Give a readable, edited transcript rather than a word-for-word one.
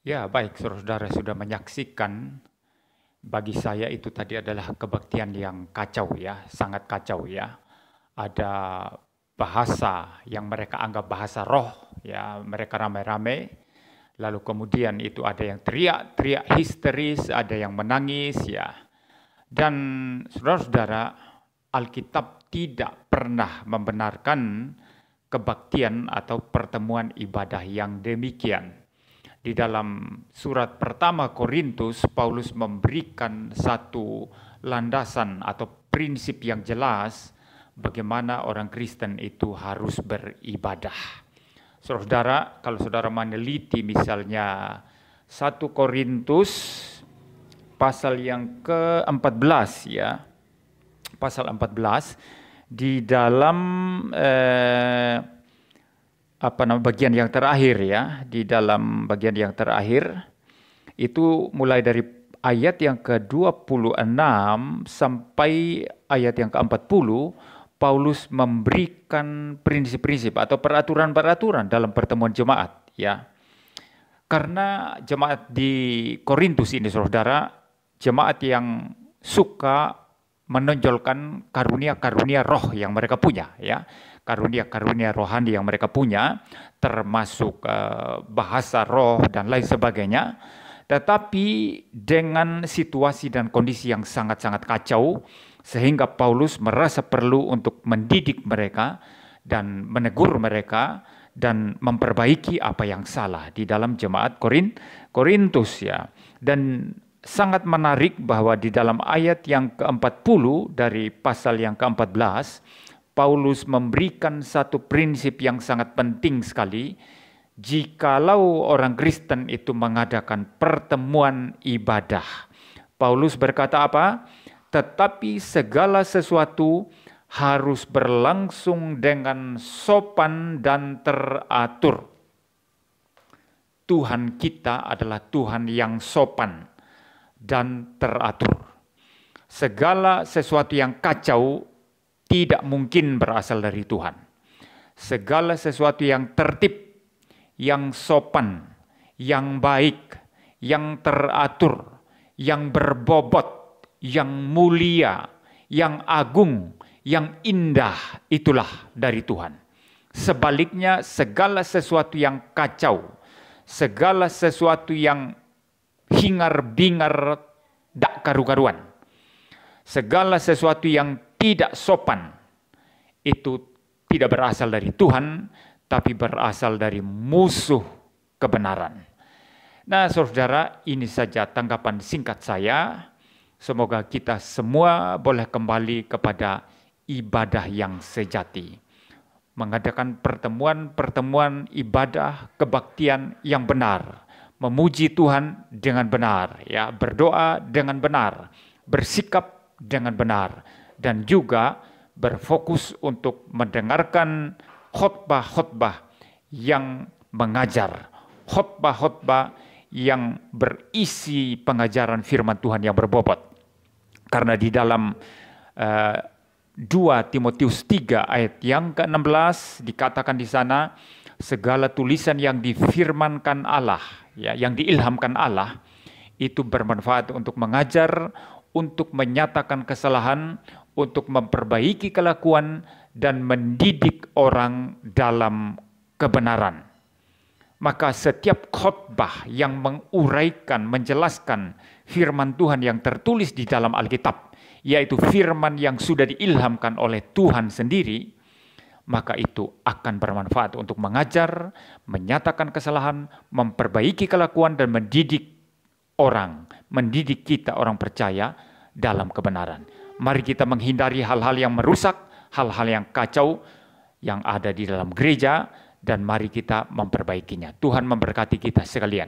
Ya, baik, saudara-saudara sudah menyaksikan. Bagi saya itu tadi adalah kebaktian yang kacau ya, sangat kacau ya. Ada bahasa yang mereka anggap bahasa roh ya, mereka ramai-ramai. Lalu kemudian itu ada yang teriak-teriak histeris, ada yang menangis ya. Dan saudara-saudara, Alkitab tidak pernah membenarkan kebaktian atau pertemuan ibadah yang demikian. Di dalam surat pertama Korintus, Paulus memberikan satu landasan atau prinsip yang jelas bagaimana orang Kristen itu harus beribadah. Saudara, kalau saudara meneliti misalnya 1 Korintus pasal yang ke-14 ya, pasal 14 di dalam bagian yang terakhir ya, di dalam bagian yang terakhir itu mulai dari ayat yang ke-26 sampai ayat yang ke-40, Paulus memberikan prinsip-prinsip atau peraturan-peraturan dalam pertemuan jemaat ya. Karena jemaat di Korintus ini saudara, jemaat yang suka menonjolkan karunia-karunia roh yang mereka punya ya. Karunia-karunia rohani yang mereka punya, termasuk bahasa roh dan lain sebagainya. Tetapi dengan situasi dan kondisi yang sangat-sangat kacau, sehingga Paulus merasa perlu untuk mendidik mereka dan menegur mereka dan memperbaiki apa yang salah di dalam jemaat Korintus ya. Dan sangat menarik bahwa di dalam ayat yang ke-40 dari pasal yang ke-14, Paulus memberikan satu prinsip yang sangat penting sekali. Jikalau orang Kristen itu mengadakan pertemuan ibadah, Paulus berkata apa? Tetapi segala sesuatu harus berlangsung dengan sopan dan teratur. Tuhan kita adalah Tuhan yang sopan dan teratur. Segala sesuatu yang kacau tidak mungkin berasal dari Tuhan. Segala sesuatu yang tertib, yang sopan, yang baik, yang teratur, yang berbobot, yang mulia, yang agung, yang indah, itulah dari Tuhan. Sebaliknya segala sesuatu yang kacau, segala sesuatu yang hingar-bingar, dak karu-karuan, segala sesuatu yang tidak sopan, itu tidak berasal dari Tuhan, tapi berasal dari musuh kebenaran. Nah, saudara, ini saja tanggapan singkat saya. Semoga kita semua boleh kembali kepada ibadah yang sejati. Mengadakan pertemuan-pertemuan ibadah kebaktian yang benar. Memuji Tuhan dengan benar, ya, berdoa dengan benar, bersikap dengan benar, dan juga berfokus untuk mendengarkan khotbah-khotbah yang mengajar, khotbah-khotbah yang berisi pengajaran firman Tuhan yang berbobot. Karena di dalam 2 Timotius 3 ayat yang ke-16 dikatakan di sana, segala tulisan yang difirmankan Allah, ya, yang diilhamkan Allah, itu bermanfaat untuk mengajar, untuk menyatakan kesalahan, untuk memperbaiki kelakuan, dan mendidik orang dalam kebenaran. Maka setiap khotbah yang menguraikan, menjelaskan firman Tuhan yang tertulis di dalam Alkitab, yaitu firman yang sudah diilhamkan oleh Tuhan sendiri, maka itu akan bermanfaat untuk mengajar, menyatakan kesalahan, memperbaiki kelakuan, dan mendidik orang, mendidik kita orang percaya dalam kebenaran. Mari kita menghindari hal-hal yang merusak, hal-hal yang kacau yang ada di dalam gereja, dan mari kita memperbaikinya. Tuhan memberkati kita sekalian.